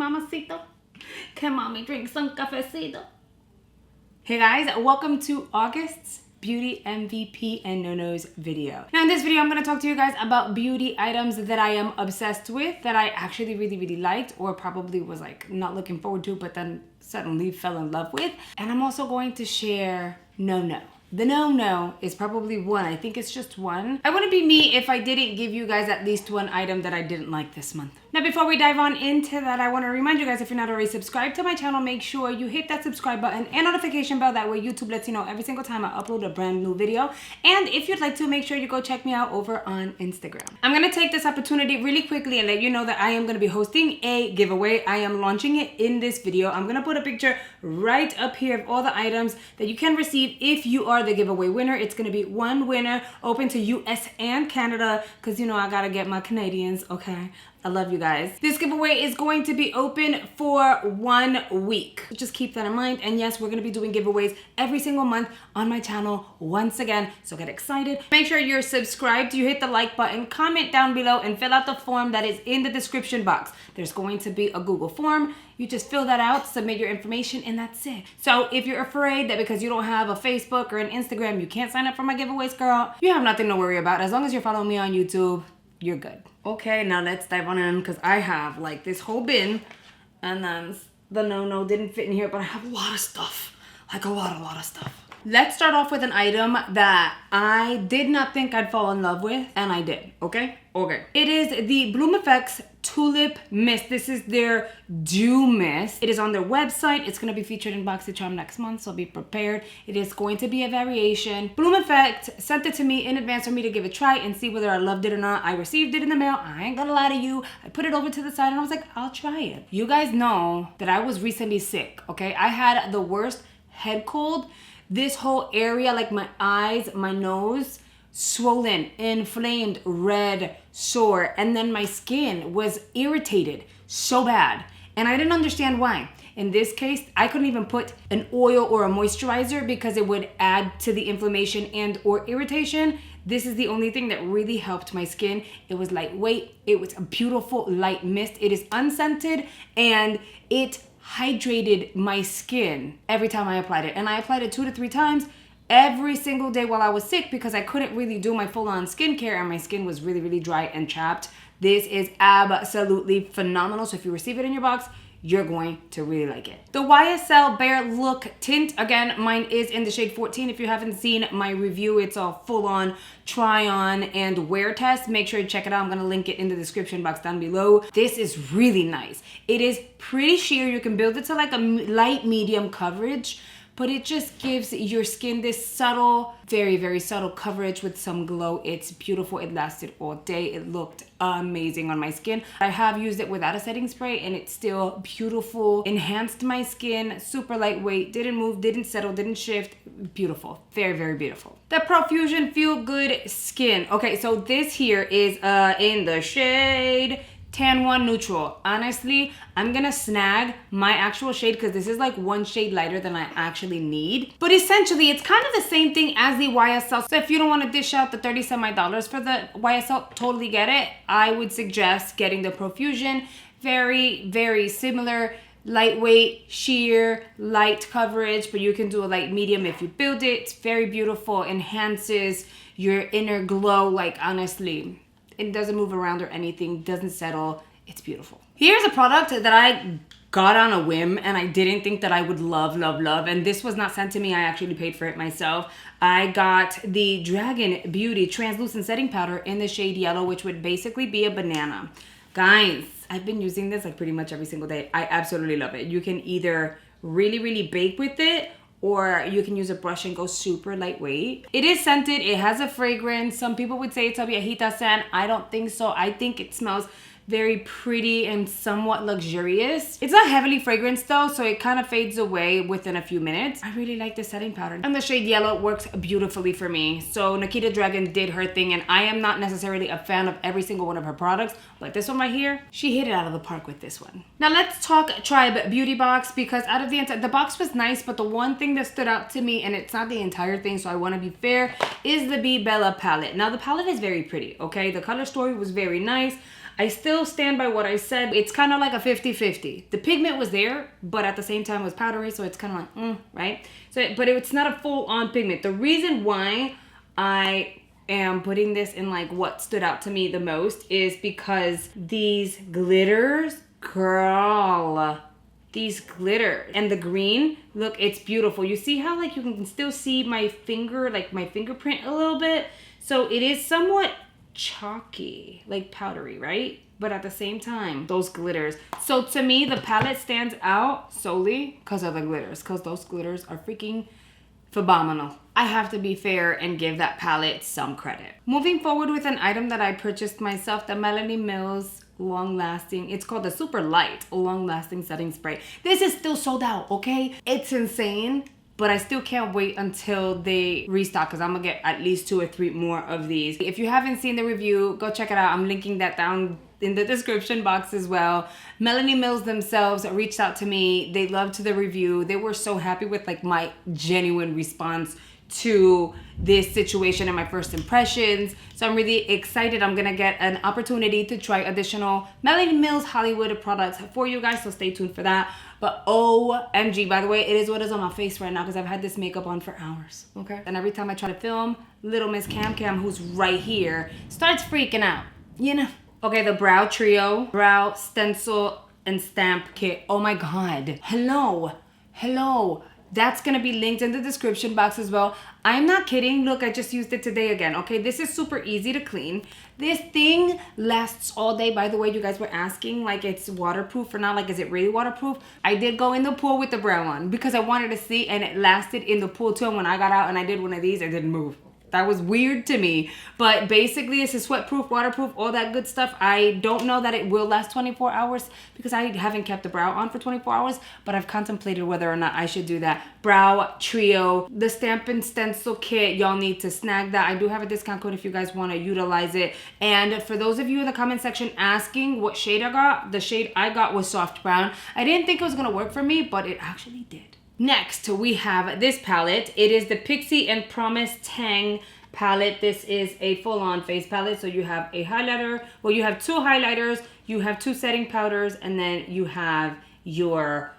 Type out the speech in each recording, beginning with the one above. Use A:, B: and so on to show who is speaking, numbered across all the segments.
A: mamacita? Can mommy drink some cafecito? Hey guys, welcome to August's Beauty MVP and No-Nos video. Now in this video, I'm gonna talk to you guys about beauty items that I am obsessed with, that I actually really liked, or probably was like not looking forward to, but then suddenly fell in love with. And I'm also going to share no-no. The no-no is probably one. I think it's just one. I wouldn't be me if I didn't give you guys at least one item that I didn't like this month. Now, before we dive on into that, I want to remind you guys, if you're not already subscribed to my channel, make sure you hit that subscribe button and notification bell. That way YouTube lets you know every single time I upload a brand new video. And if you'd like to, make sure you go check me out over on Instagram. I'm going to take this opportunity really quickly and let you know that I am going to be hosting a giveaway. I am launching it in this video. I'm going to put a picture right up here of all the items that you can receive if you are the giveaway winner. It's going to be one winner, open to US and Canada, because you know I got to get my Canadians, okay? I love you guys. This giveaway is going to be open for 1 week. Just keep that in mind. And yes, we're gonna be doing giveaways every single month on my channel once again. So get excited. Make sure you're subscribed. You hit the like button, comment down below, and fill out the form that is in the description box. There's going to be a Google form. You just fill that out, submit your information, and that's it. So if you're afraid that because you don't have a Facebook or an Instagram, you can't sign up for my giveaways, girl, you have nothing to worry about. As long as you're following me on YouTube, you're good. Okay, now let's dive on in, because I have like this whole bin, and then the no-no didn't fit in here, but I have a lot of stuff, like a lot of stuff. Let's start off with an item that I did not think I'd fall in love with, and I did, okay? Okay. It is the Bloom Effects Tulip Mist. This is their Dew Mist. It is on their website. It's going to be featured in BoxyCharm next month, so be prepared. It is going to be a variation. Bloom Effect sent it to me in advance for me to give it a try and see whether I loved it or not. I received it in the mail. I ain't gonna lie to you. I put it over to the side and I was like, I'll try it. You guys know that I was recently sick, okay? I had the worst head cold. This whole area, like my eyes, my nose, swollen, inflamed, red, sore, and then my skin was irritated so bad, and I didn't understand why. In this case, I couldn't even put an oil or a moisturizer because it would add to the inflammation and or irritation. This is the only thing that really helped my skin. It was lightweight. It was a beautiful light mist. It is unscented, and it hydrated my skin every time I applied it. And I applied it 2 to 3 times every single day while I was sick, because I couldn't really do my full-on skincare and my skin was really dry and chapped. This is absolutely phenomenal. So if you receive it in your box, you're going to really like it. The YSL Bare Look Tint, again, mine is in the shade 14. If you haven't seen my review, it's a full-on try-on and wear test. Make sure you check it out. I'm gonna link it in the description box down below. This is really nice. It is pretty sheer. You can build it to like a light medium coverage, but it just gives your skin this subtle, very subtle coverage with some glow. It's beautiful. It lasted all day. It looked amazing on my skin. I have used it without a setting spray and it's still beautiful. Enhanced my skin, super lightweight, didn't move, didn't settle, didn't shift. Beautiful, very beautiful. The Profusion Feel Good Skin. Okay, so this here is in the shade Tan 1 Neutral. Honestly, I'm gonna snag my actual shade because this is like 1 shade lighter than I actually need. But essentially, it's kind of the same thing as the YSL. So if you don't want to dish out the $30-some for the YSL, totally get it. I would suggest getting the Profusion. Very similar. Lightweight, sheer, light coverage, but you can do a light medium if you build it. It's very beautiful, enhances your inner glow. Like honestly, it doesn't move around or anything, doesn't settle. It's beautiful. Here's a product that I got on a whim and I didn't think that I would love. And this was not sent to me. I actually paid for it myself. I got the Chic Beauty Translucent Setting Powder in the shade Yellow, which would basically be a banana. Guys, I've been using this like pretty much every single day. I absolutely love it. You can either really bake with it, or you can use a brush and go super lightweight. It is scented, it has a fragrance. Some people would say it's a viejita scent. I don't think so. I think it smells very pretty and somewhat luxurious. It's not heavily fragranced though, so it kind of fades away within a few minutes. I really like the setting powder. And the shade Yellow works beautifully for me. So Nikita Dragun did her thing, and I am not necessarily a fan of every single one of her products, but this one right here, she hit it out of the park with this one. Now let's talk Tribe Beauty Box, because out of the box was nice, but the one thing that stood out to me, and it's not the entire thing, so I want to be fair, is the Be Bella palette. Now the palette is very pretty, okay? The color story was very nice. I still stand by what I said. It's kind of like a 50-50. The pigment was there, but at the same time it was powdery, so it's kind of like, right? So, but it's not a full-on pigment. The reason why I am putting this in like what stood out to me the most is because these glitters, girl, these glitters and the green, look, it's beautiful. You see how like you can still see my finger, like my fingerprint a little bit? So it is somewhat chalky, like powdery, right? But at the same time, those glitters. So to me, the palette stands out solely because of the glitters, because those glitters are freaking phenomenal. I have to be fair and give that palette some credit. Moving forward with an item that I purchased myself, the Melanie Mills long lasting, it's called the super light long lasting setting spray. This is still sold out, okay? It's insane, but I still can't wait until they restock because I'm gonna get at least 2 or 3 more of these. If you haven't seen the review, go check it out. I'm linking that down in the description box as well. Melanie Mills themselves reached out to me. They loved the review. They were so happy with like my genuine response to this situation and my first impressions. So I'm really excited. I'm gonna get an opportunity to try additional Melanie Mills Hollywood products for you guys, so stay tuned for that. But OMG, by the way, it is what is on my face right now because I've had this makeup on for hours, okay? And every time I try to film, little Miss Cam Cam, who's right here, starts freaking out, you know? Okay, the Brow Trio, Brow Stencil and Stamp Kit. Oh my God, hello. That's gonna be linked in the description box as well. I'm not kidding. Look, I just used it today again. Okay, this is super easy to clean. This thing lasts all day. By the way, you guys were asking like it's waterproof or not. Like, is it really waterproof? I did go in the pool with the brow on because I wanted to see, and it lasted in the pool too. And when I got out and I did one of these, it didn't move. That was weird to me. But basically, it's a sweat-proof, waterproof, all that good stuff. I don't know that it will last 24 hours because I haven't kept the brow on for 24 hours, but I've contemplated whether or not I should do that. Brow Trio, the Stamp and Stencil Kit, y'all need to snag that. I do have a discount code if you guys want to utilize it. And for those of you in the comment section asking what shade I got, the shade I got was soft brown. I didn't think it was going to work for me, but it actually did. Next, we have this palette. It is the Pixie and Promise Tang palette. This is a full-on face palette. So you have a highlighter. Well, you have 2 highlighters. You have 2 setting powders. And then you have your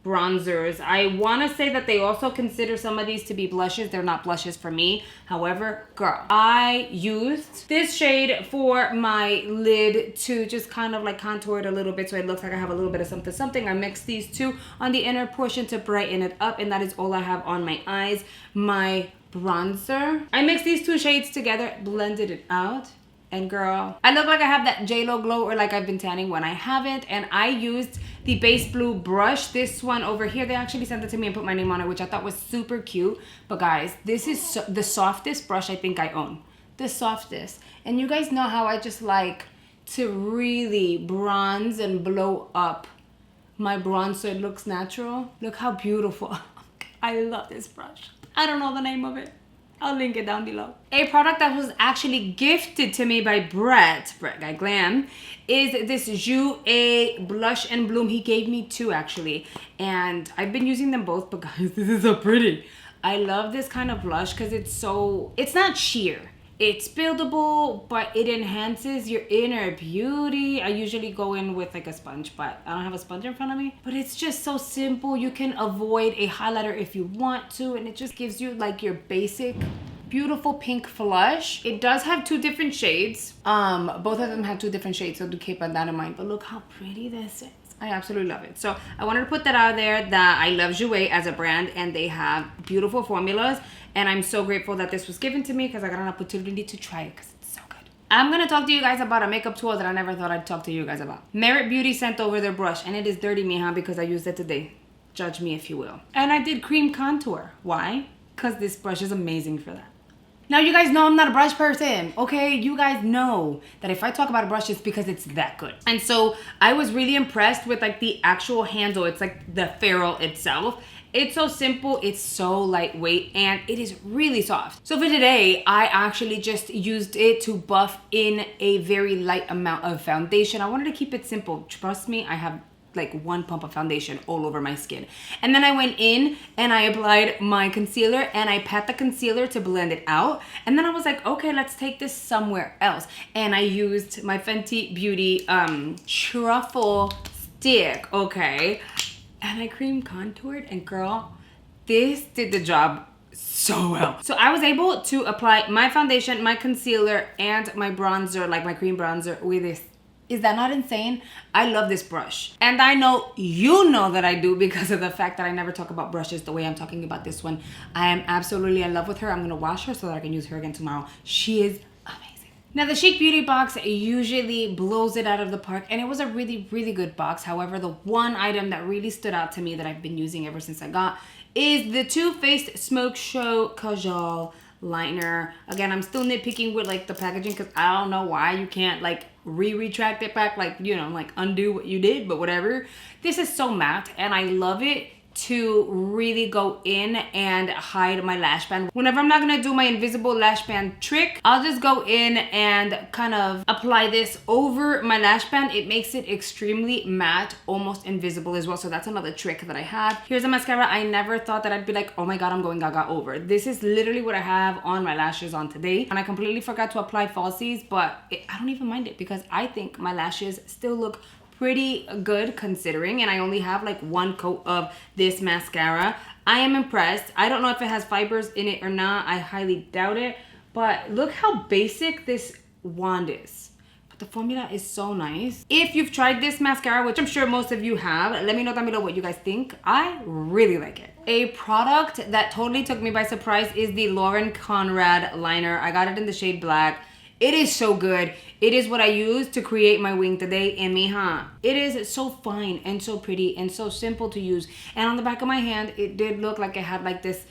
A: bronzers. I want to say that they also consider some of these to be blushes. They're not blushes for me. However, girl, I used this shade for my lid to just kind of like contour it a little bit so it looks like I have a little bit of something. I mixed these 2 on the inner portion to brighten it up, and that is all I have on my eyes. My bronzer, I mixed these 2 shades together, blended it out. And girl, I look like I have that J-Lo glow or like I've been tanning when I haven't. And I used the base blue brush, this one over here. They actually sent it to me and put my name on it, which I thought was super cute. But guys, this is the softest brush I think I own. The softest. And you guys know how I just like to really bronze and blow up my bronze so it looks natural. Look how beautiful. I love this brush. I don't know the name of it. I'll link it down below. A product that was actually gifted to me by Brett Guy Glam, is this Jouer Blush and Bloom. He gave me 2 actually, and I've been using them both, but guys, this is so pretty. I love this kind of blush because it's not sheer. It's buildable, but it enhances your inner beauty. I usually go in with like a sponge, but I don't have a sponge in front of me. But it's just so simple. You can avoid a highlighter if you want to, and it just gives you like your basic beautiful pink flush. It does have 2 different shades. Both of them have 2 different shades, so do keep that in mind. But look how pretty this is. I absolutely love it. So I wanted to put that out there that I love Jouer as a brand, and they have beautiful formulas. And I'm so grateful that this was given to me because I got an opportunity to try it because it's so good. I'm going to talk to you guys about a makeup tool that I never thought I'd talk to you guys about. Merit Beauty sent over their brush, and it is dirty, mija, because I used it today. Judge me if you will. And I did cream contour. Why? Because this brush is amazing for that. Now, you guys know I'm not a brush person, okay? You guys know that if I talk about a brush, it's because it's that good. And so I was really impressed with like the actual handle. It's like the ferrule itself. It's so simple, it's so lightweight, and it is really soft. So for today, I actually just used it to buff in a very light amount of foundation. I wanted to keep it simple. Trust me, I have like one pump of foundation all over my skin. And then I went in and I applied my concealer and I pat the concealer to blend it out. And then I was like, okay, let's take this somewhere else. And I used my Fenty Beauty truffle stick, okay? And I cream contoured, and girl, this did the job so well. So I was able to apply my foundation, my concealer, and my bronzer, like my cream bronzer, with this. Is that not insane? I love this brush. And I know you know that I do because of the fact that I never talk about brushes the way I'm talking about this one. I am absolutely in love with her. I'm gonna wash her so that I can use her again tomorrow. She is amazing. Now the Chic Beauty box usually blows it out of the park, and it was a really, really good box. However, the one item that really stood out to me that I've been using ever since I got is the Too Faced Smoke Show Kajal liner. Again, I'm still nitpicking with like the packaging because I don't know why you can't like retract it back, like, you know, like undo what you did, but whatever. This is so matte and I love it to really go in and hide my lash band. Whenever I'm not gonna do my invisible lash band trick, I'll just go in and kind of apply this over my lash band. It makes it extremely matte, almost invisible as well. So that's another trick that I have. Here's a mascara I never thought that I'd be like, oh my God, I'm going gaga over. This is literally what I have on my lashes on today. And I completely forgot to apply falsies, but I don't even mind it because I think my lashes still look pretty good considering, and I only have like one coat of this mascara. I am impressed. I don't know if it has fibers in it or not. I highly doubt it, but look how basic this wand is. But the formula is so nice. If you've tried this mascara, which I'm sure most of you have, let me know down below what you guys think. I really like it. A product that totally took me by surprise is the Lauren Conrad liner. I got it in the shade black. It is so good. It is what I used to create my wing today, and mija, it is so fine and so pretty and so simple to use. And on the back of my hand, it did look like it had like this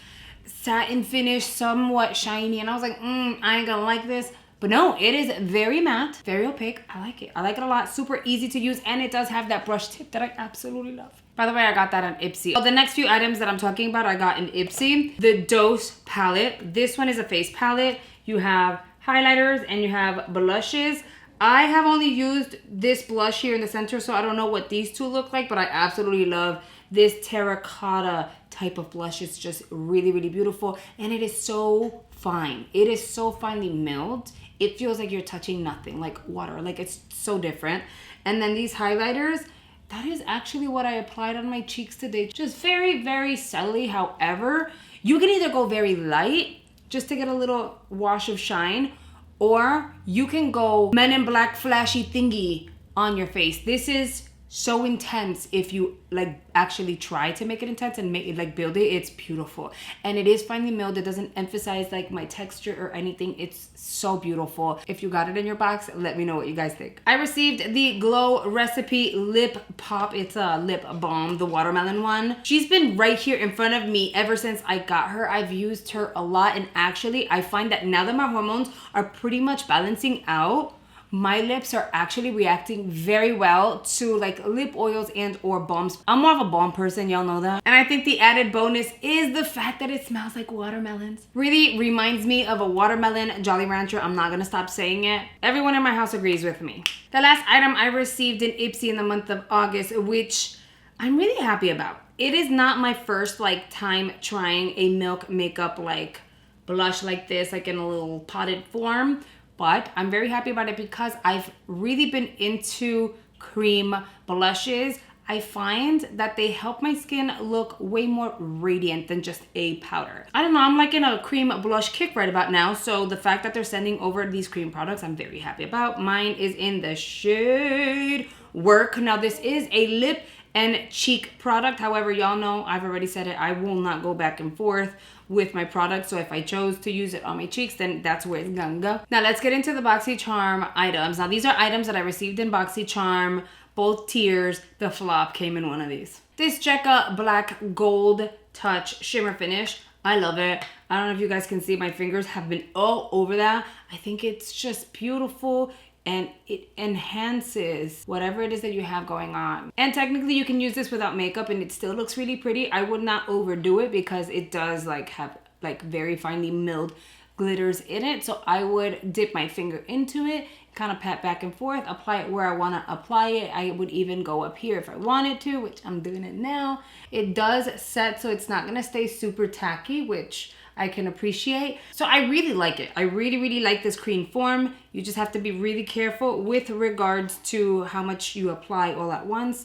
A: satin finish, somewhat shiny, and I was like, I ain't gonna like this. But no, it is very matte, very opaque. I like it. I like it a lot. Super easy to use, and it does have that brush tip that I absolutely love. By the way, I got that on Ipsy. So the next few items that I'm talking about, I got in Ipsy. The Dose palette. This one is a face palette. You have highlighters and you have blushes. I have only used this blush here in the center, so I don't know what these two look like, but I absolutely love this terracotta type of blush. It's just really, really beautiful, and it is so fine. It is so finely milled. It feels like you're touching nothing, like water. Like, it's so different. And then these highlighters, that is actually what I applied on my cheeks today. Just very, very subtly. However, you can either go very light just to get a little wash of shine, or you can go Men in Black flashy thingy on your face. This is so intense. If you like actually try to make it intense and make it like build it, it's beautiful. And it is finely milled. It doesn't emphasize like my texture or anything. It's so beautiful. If you got it in your box, let me know what you guys think. I received the Glow Recipe Lip Pop. It's a lip balm, the watermelon one. She's been right here in front of me ever since I got her. I've used her a lot, and actually I find that now that my hormones are pretty much balancing out, my lips are actually reacting very well to like lip oils and or balms. I'm more of a balm person, y'all know that. And I think the added bonus is the fact that it smells like watermelons. Really reminds me of a watermelon Jolly Rancher. I'm not gonna stop saying it. Everyone in my house agrees with me. The last item I received in Ipsy in the month of August, which I'm really happy about. It is not my first like time trying a Milk makeup like blush like this, like in a little potted form. But I'm very happy about it because I've really been into cream blushes. I find that they help my skin look way more radiant than just a powder. I don't know, I'm like in a cream blush kick right about now. So the fact that they're sending over these cream products, I'm very happy about. Mine is in the shade Work. Now this is a lip and cheek product. However, y'all know, I've already said it, I will not go back and forth with my product. So if I chose to use it on my cheeks, then that's where it's gonna go. Now let's get into the BoxyCharm items. Now these are items that I received in BoxyCharm, both tiers. The flop came in one of these. This Jekka Black Gold Touch Shimmer Finish. I love it. I don't know if you guys can see, my fingers have been all over that. I think it's just beautiful, and it enhances whatever it is that you have going on. And technically you can use this without makeup and it still looks really pretty. I would not overdo it because it does like have like very finely milled glitters in it. So I would dip my finger into it, kind of pat back and forth, apply it where I want to apply it. I would even go up here if I wanted to, which I'm doing it now. It does set so it's not going to stay super tacky, which I can appreciate. So I really like it. I really like this cream form. You just have to be really careful with regards to how much you apply all at once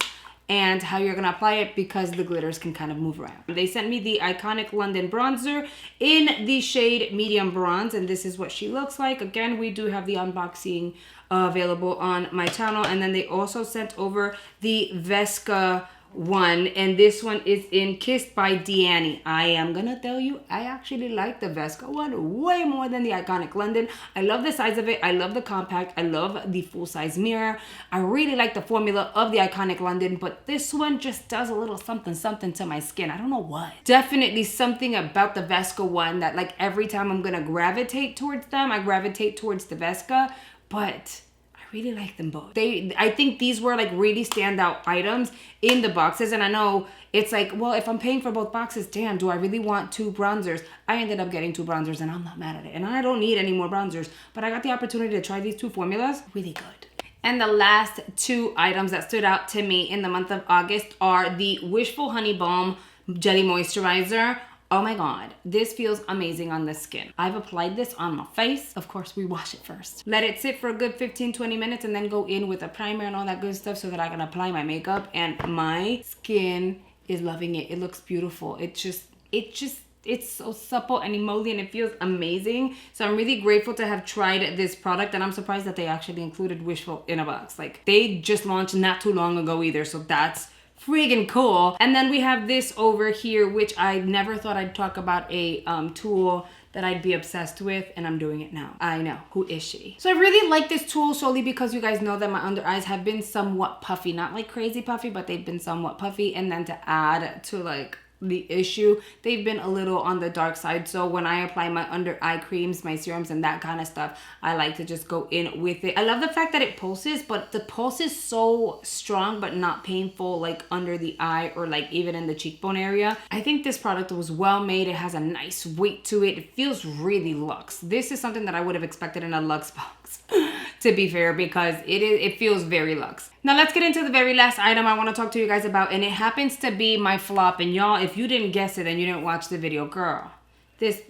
A: and how you're gonna apply it, because the glitters can kind of move around. They sent me the Iconic London bronzer in the shade medium bronze, and this is what she looks like. Again, we do have the unboxing available on my channel, and then they also sent over the Vesca one, and this one is in Kissed by Deannie. I am gonna tell you, I actually like the Vesca one way more than the Iconic London. I love the size of it. I love the compact. I love the full-size mirror. I really like the formula of the Iconic London, but this one just does a little something to my skin. I don't know what. Definitely something about the Vesca one that, like, every time I'm gonna gravitate towards them, I gravitate towards the Vesca, but really like them both. I think these were like really standout items in the boxes, and I know it's like, well, if I'm paying for both boxes, damn, do I really want 2 bronzers? I ended up getting 2 bronzers, and I'm not mad at it, and I don't need any more bronzers, but I got the opportunity to try these 2 formulas. Really good. And the last 2 items that stood out to me in the month of August are the Wishful Honey Balm Jelly Moisturizer. Oh my God, this feels amazing on the skin. I've applied this on my face. Of course, we wash it first. Let it sit for a good 15-20 minutes and then go in with a primer and all that good stuff so that I can apply my makeup, and my skin is loving it. It looks beautiful. It's so supple and emollient. It feels amazing. So I'm really grateful to have tried this product, and I'm surprised that they actually included Wishful in a box. Like, they just launched not too long ago either, so that's freaking cool. And then we have this over here, which I never thought I'd talk about a tool that I'd be obsessed with, and I'm doing it now. I know, who is she? So I really like this tool solely because you guys know that my under eyes have been somewhat puffy, not like crazy puffy, but they've been somewhat puffy. And then to add to like the issue, they've been a little on the dark side. So when I apply my under eye creams, my serums and that kind of stuff, I like to just go in with it. I love the fact that it pulses, but the pulse is so strong but not painful, like under the eye or like even in the cheekbone area. I think this product was well made. It has a nice weight to it. It feels really luxe. This is something that I would have expected in a luxe box to be fair, because it feels very luxe. Now let's get into the very last item I want to talk to you guys about, and it happens to be my flop. And y'all, if you didn't guess it and you didn't watch the video, girl, this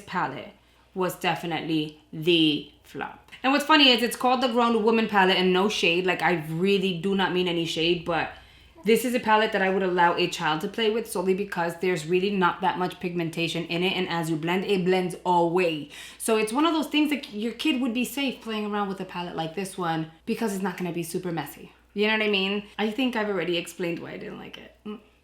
A: palette was definitely the flop. And what's funny is it's called the Grown Woman palette, and no shade, like I really do not mean any shade, but this is a palette that I would allow a child to play with solely because there's really not that much pigmentation in it, and as you blend, it blends away. So it's one of those things that your kid would be safe playing around with a palette like this one because it's not going to be super messy. You know what I mean? I think I've already explained why I didn't like it.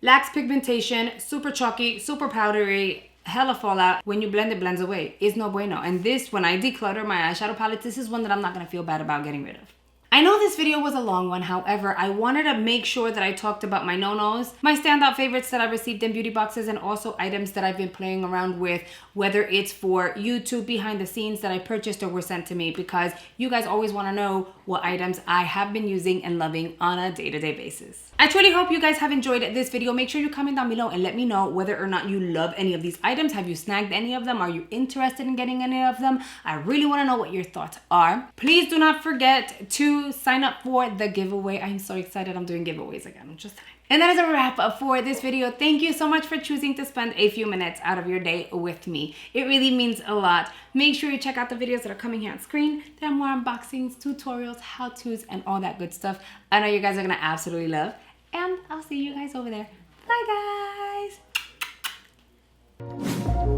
A: Lacks pigmentation, super chalky, super powdery, hella fallout. When you blend, it blends away. It's no bueno. And this, when I declutter my eyeshadow palette, this is one that I'm not going to feel bad about getting rid of. I know this video was a long one, however, I wanted to make sure that I talked about my no-nos, my standout favorites that I received in beauty boxes, and also items that I've been playing around with, whether it's for YouTube behind the scenes that I purchased or were sent to me, because you guys always want to know what items I have been using and loving on a day-to-day basis. I truly hope you guys have enjoyed this video. Make sure you comment down below and let me know whether or not you love any of these items. Have you snagged any of them? Are you interested in getting any of them? I really want to know what your thoughts are. Please do not forget to sign up for the giveaway. I'm so excited. I'm doing giveaways again. I'm just saying. And that is a wrap up for this video. Thank you so much for choosing to spend a few minutes out of your day with me. It really means a lot. Make sure you check out the videos that are coming here on screen. There are more unboxings, tutorials, how-tos, and all that good stuff. I know you guys are gonna absolutely love. And I'll see you guys over there. Bye, guys.